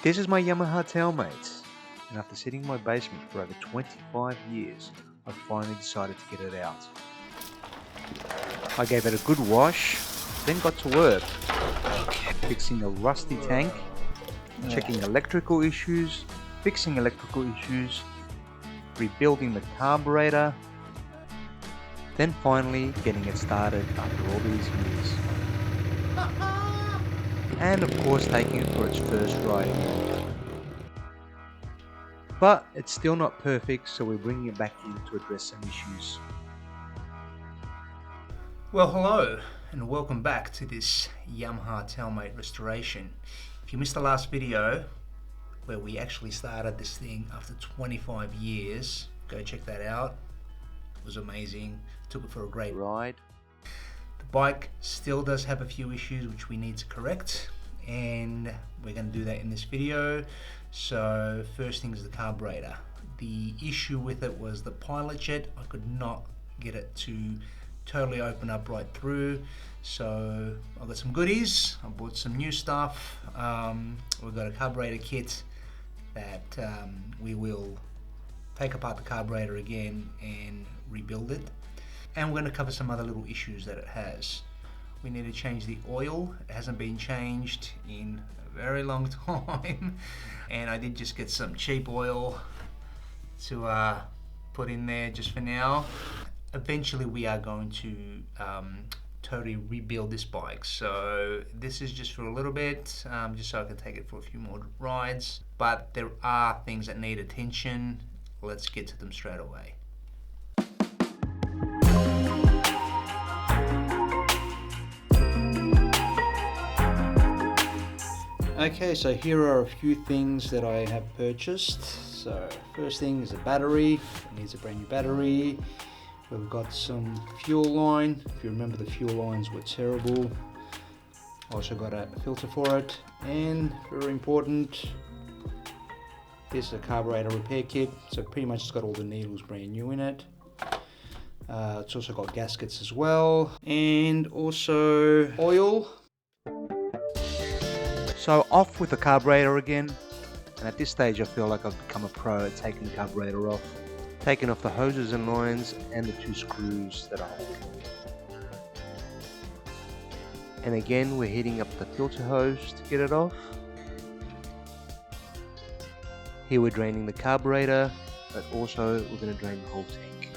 This is my Yamaha Townmate, and after sitting in my basement for over 25 years, I finally decided to get it out. I gave it a good wash, then got to work, fixing a rusty tank, checking electrical issues, fixing electrical issues, rebuilding the carburetor, then finally getting it started after all these years. And of course taking it for its first ride. But it's still not perfect, so we're bringing it back in to address some issues. Well, hello and welcome back to this Yamaha Townmate restoration. If you missed the last video where we actually started this thing after 25 years, go check that out. It was amazing. Took it for a great ride. The bike still does have a few issues which we need to correct, and we're going to do that in this video. So first thing is the carburetor. The issue with it was the pilot jet. I could not get it to totally open up right through, so I've got some goodies. I bought some new stuff. We've got a carburetor kit that we will take apart the carburetor again and rebuild it, and we're going to cover some other little issues that it has. We need to change the oil. It hasn't been changed in a very long time, and I did just get some cheap oil to put in there just for now. Eventually we are going to totally rebuild this bike, so this is just for a little bit, just so I can take it for a few more rides, but there are things that need attention. Let's get to them straight away. Okay, so here are a few things that I have purchased. So first thing is a battery. It needs a brand new battery. We've got some fuel line. If you remember, the fuel lines were terrible. Also got a filter for it, and very important, this is a carburetor repair kit. So pretty much it's got all the needles brand new in it. It's also got gaskets as well, and also oil. So off with the carburetor again, and at this stage I feel like I've become a pro at taking the carburetor off, taking off the hoses and lines and the two screws that are holding it. And again we're heating up the filter hose to get it off. Here we're draining the carburetor, but also we're going to drain the whole tank.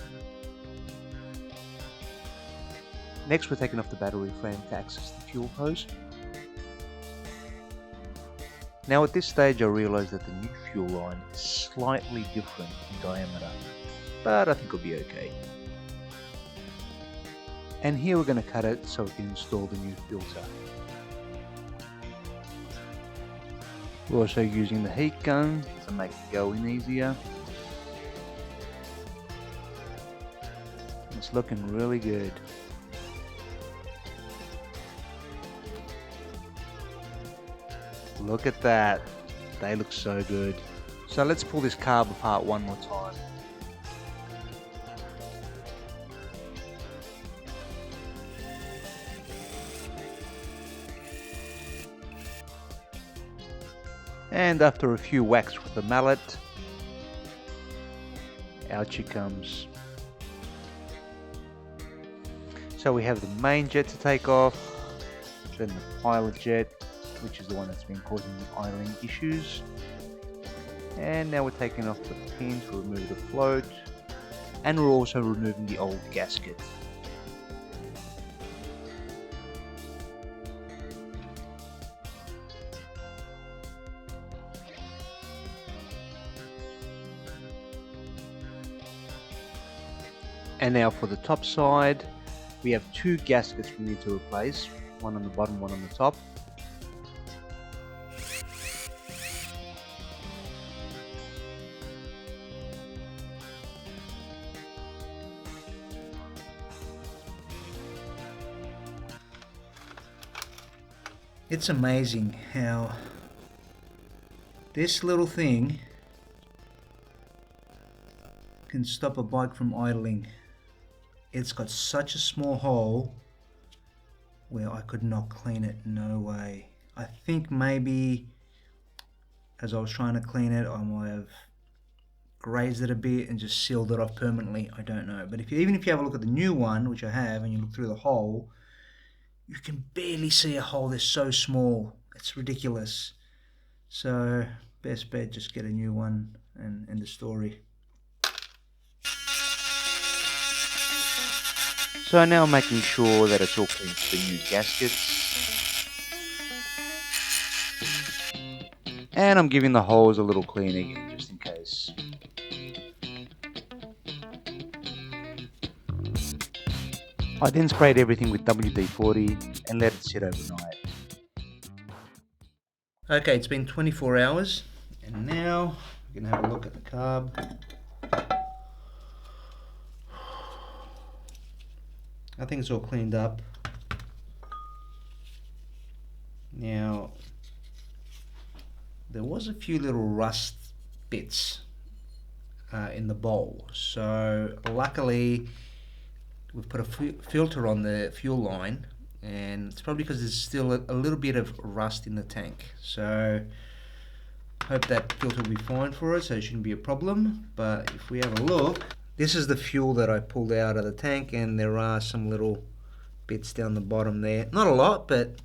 Next we're taking off the battery frame to access the fuel hose. Now at this stage I realise that the new fuel line is slightly different in diameter, but I think it'll be okay. And here we're going to cut it so we can install the new filter. We're also using the heat gun to make it go in easier. It's looking really good. Look at that, they look so good. So let's pull this carb apart one more time. And after a few whacks with the mallet, out she comes. So we have the main jet to take off, then the pilot jet, which is the one that's been causing the idling issues. And now we're taking off the pin to remove the float, and we're also removing the old gasket. And now for the top side, we have two gaskets we need to replace, one on the bottom, one on the top. It's amazing how this little thing can stop a bike from idling. It's got such a small hole where I could not clean it, no way. I think maybe as I was trying to clean it, I might have grazed it a bit and just sealed it off permanently. I don't know. But even if you have a look at the new one, which I have, and you look through the hole, you can barely see a hole. They're so small. It's ridiculous. So best bet, just get a new one and end the story. So now I'm making sure that it's all clean for the new gaskets. And I'm giving the holes a little clean again, just in case. I then sprayed everything with WD-40 and let it sit overnight. Okay, it's been 24 hours, and now we're gonna have a look at the carb. I think it's all cleaned up. Now, there was a few little rust bits in the bowl, so luckily we've put a filter on the fuel line, and it's probably because there's still a little bit of rust in the tank. So hope that filter will be fine for us, so it shouldn't be a problem. But if we have a look, this is the fuel that I pulled out of the tank, and there are some little bits down the bottom there. Not a lot, but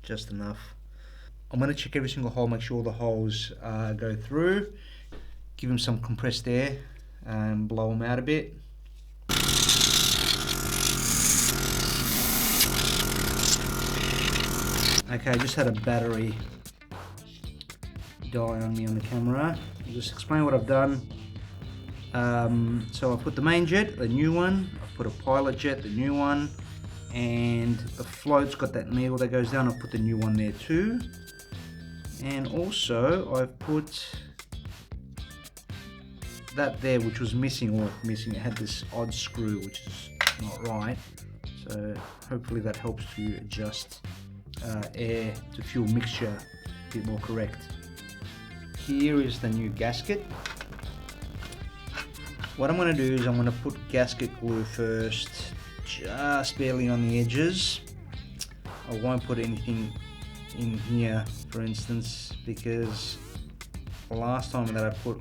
just enough. I'm going to check every single hole, make sure all the holes go through, give them some compressed air and blow them out a bit. Okay, I just had a battery die on me on the camera. I'll just explain what I've done. So I put the main jet, the new one, I put a pilot jet, the new one, and the float's got that needle that goes down. I put the new one there too. And also I've put that there, which was missing, it had this odd screw which is not right. So hopefully that helps to adjust air to fuel mixture a bit more correct. Here is the new gasket. What I'm going to do is I'm going to put gasket glue first, just barely on the edges. I won't put anything in here, for instance, because the last time that I put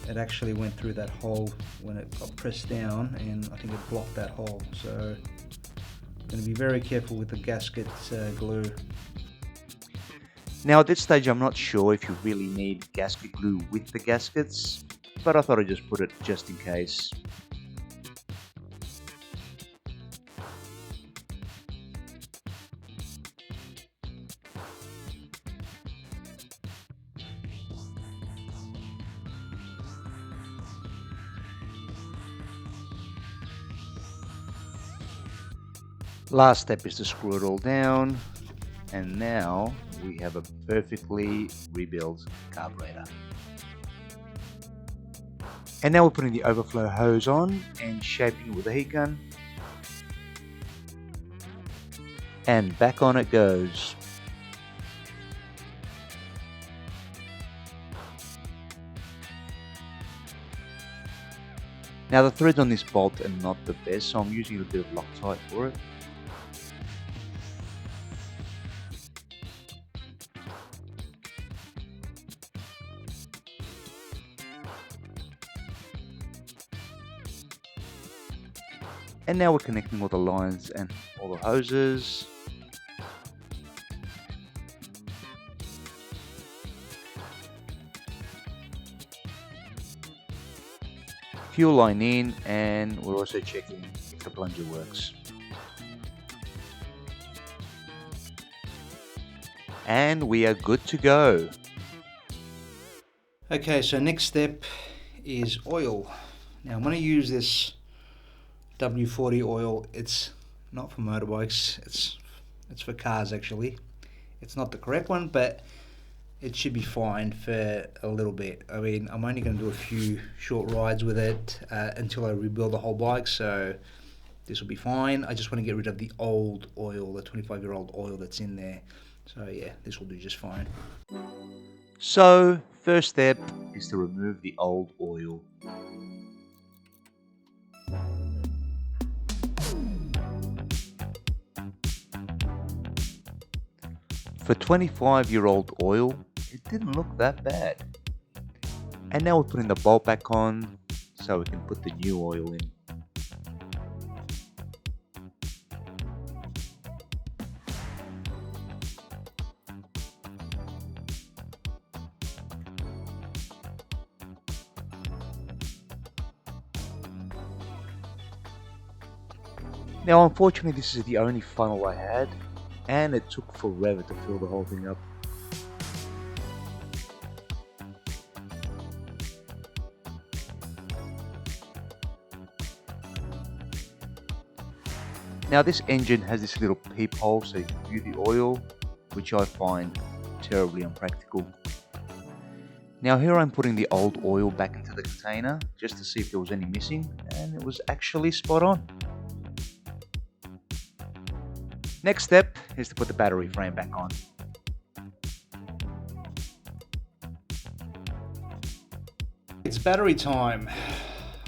it actually went through that hole when it got pressed down, and I think it blocked that hole. So I'm going to be very careful with the gasket glue. Now at this stage I'm not sure if you really need gasket glue with the gaskets, but I thought I'd just put it just in case. Last step is to screw it all down, and now we have a perfectly rebuilt carburetor. And now we're putting the overflow hose on and shaping it with a heat gun. And back on it goes. Now the threads on this bolt are not the best, so I'm using a bit of Loctite for it. And now we're connecting all the lines and all the hoses. Fuel line in, and we're also checking if the plunger works. And we are good to go. Okay, so next step is oil. Now I'm going to use this W40 oil. It's not for motorbikes, it's for cars actually. It's not the correct one, but it should be fine for a little bit. I mean, I'm only going to do a few short rides with it until I rebuild the whole bike, so this will be fine. I just want to get rid of the old oil, the 25-year-old oil that's in there. So yeah, this will do just fine. So first step is to remove the old oil. For 25-year-old oil, it didn't look that bad. And now we're putting the bolt back on so we can put the new oil in. Now unfortunately this is the only funnel I had, and it took forever to fill the whole thing up. Now this engine has this little peephole so you can view the oil, which I find terribly unpractical. Now here I'm putting the old oil back into the container just to see if there was any missing, and it was actually spot on. Next step is to put the battery frame back on. It's battery time.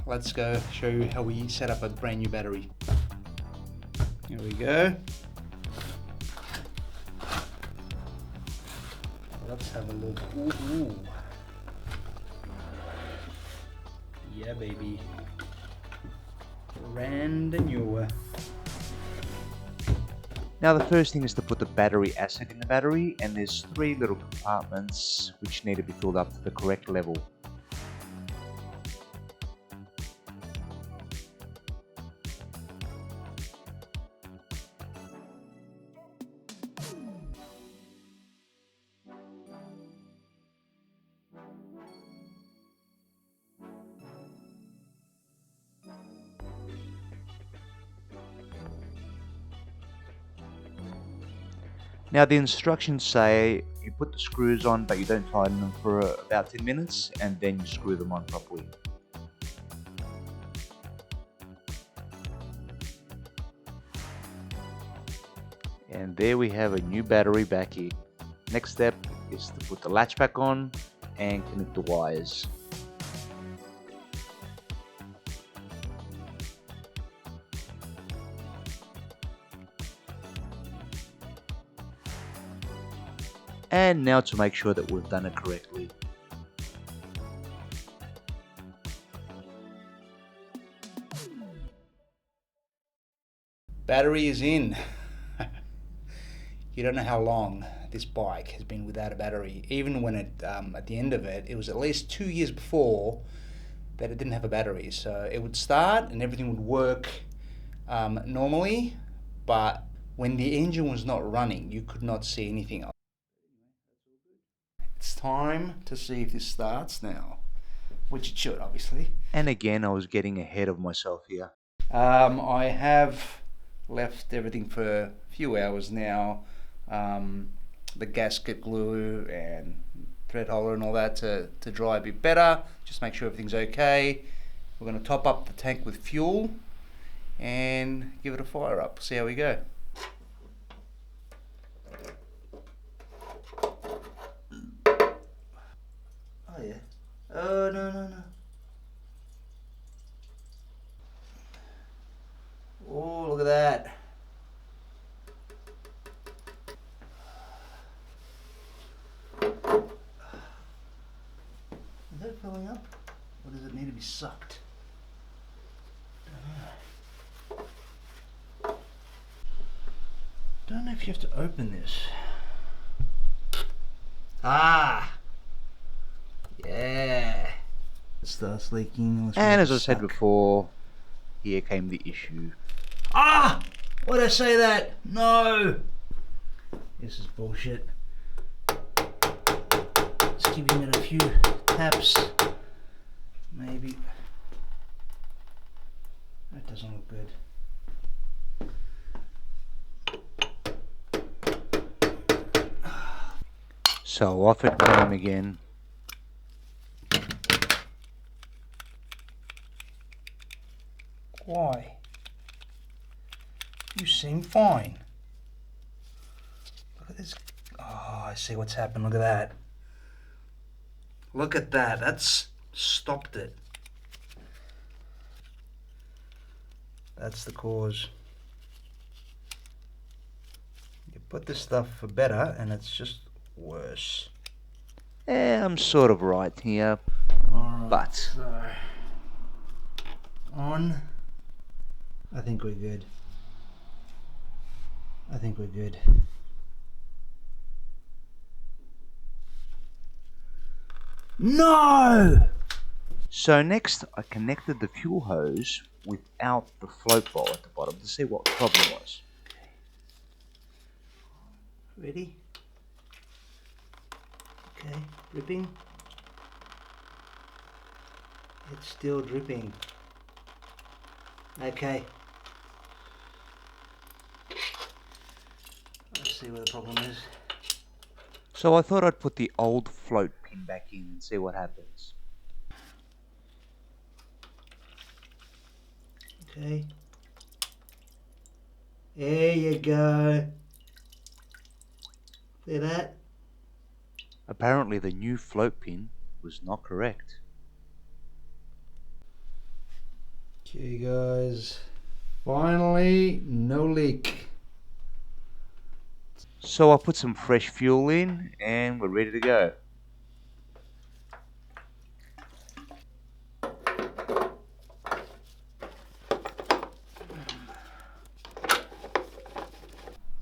Let's go show you how we set up a brand new battery. Here we go. Let's have a look. Ooh. Yeah, baby. Brand new. Now the first thing is to put the battery acid in the battery, and there's 3 little compartments which need to be filled up to the correct level. Now the instructions say you put the screws on but you don't tighten them for about 10 minutes and then you screw them on properly. And there we have a new battery back here. Next step is to put the latch back on and connect the wires. And now to make sure that we've done it correctly. Battery is in. You don't know how long this bike has been without a battery. Even when it, at the end of it, it was at least 2 years before that it didn't have a battery. So it would start and everything would work normally, but when the engine was not running, you could not see anything else. It's time to see if this starts now, which it should, obviously. And again, I was getting ahead of myself here. I have left everything for a few hours now. The gasket glue and thread holder and all that to dry a bit better. Just make sure everything's okay. We're going to top up the tank with fuel and give it a fire up. See how we go. Oh yeah. Oh no. Oh, look at that. Is that filling up? Or does it need to be sucked? Don't know if you have to open this. Ah! Yeah! It starts leaking. And as I said before, here came the issue. Ah! Why'd I say that? No! This is bullshit. Just giving it a few taps. Maybe. That doesn't look good. So off it came again. Why? You seem fine. Look at this. Oh, I see what's happened. Look at that. Look at that. That's stopped it. That's the cause. Your put this stuff for better and it's just worse. I'm sort of right here, Alright, but so on. I think we're good. I think we're good. No! so next I connected the fuel hose without the float bar at the bottom to see what the problem was. Ready? Okay, dripping. It's still dripping. Okay. Let's see where the problem is. So I thought I'd put the old float pin back in and see what happens. Okay. There you go. See that? Apparently the new float pin was not correct. Okay guys, finally no leak. So I put some fresh fuel in and we're ready to go.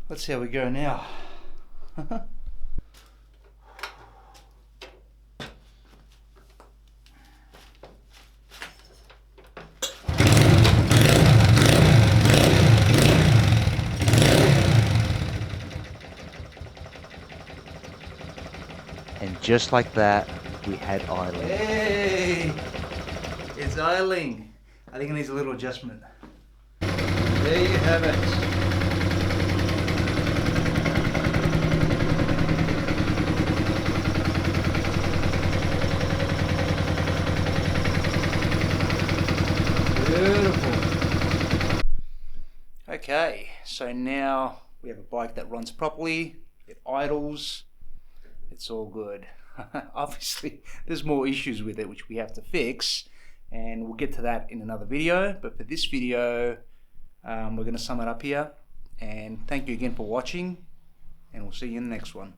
Let's see how we go now. And just like that, we had idling. Hey! It's idling. I think it needs a little adjustment. There you have it. Beautiful. Okay, so now we have a bike that runs properly, it idles, it's all good. Obviously, there's more issues with it which we have to fix, and we'll get to that in another video. But for this video, we're going to sum it up here. And thank you again for watching, and we'll see you in the next one.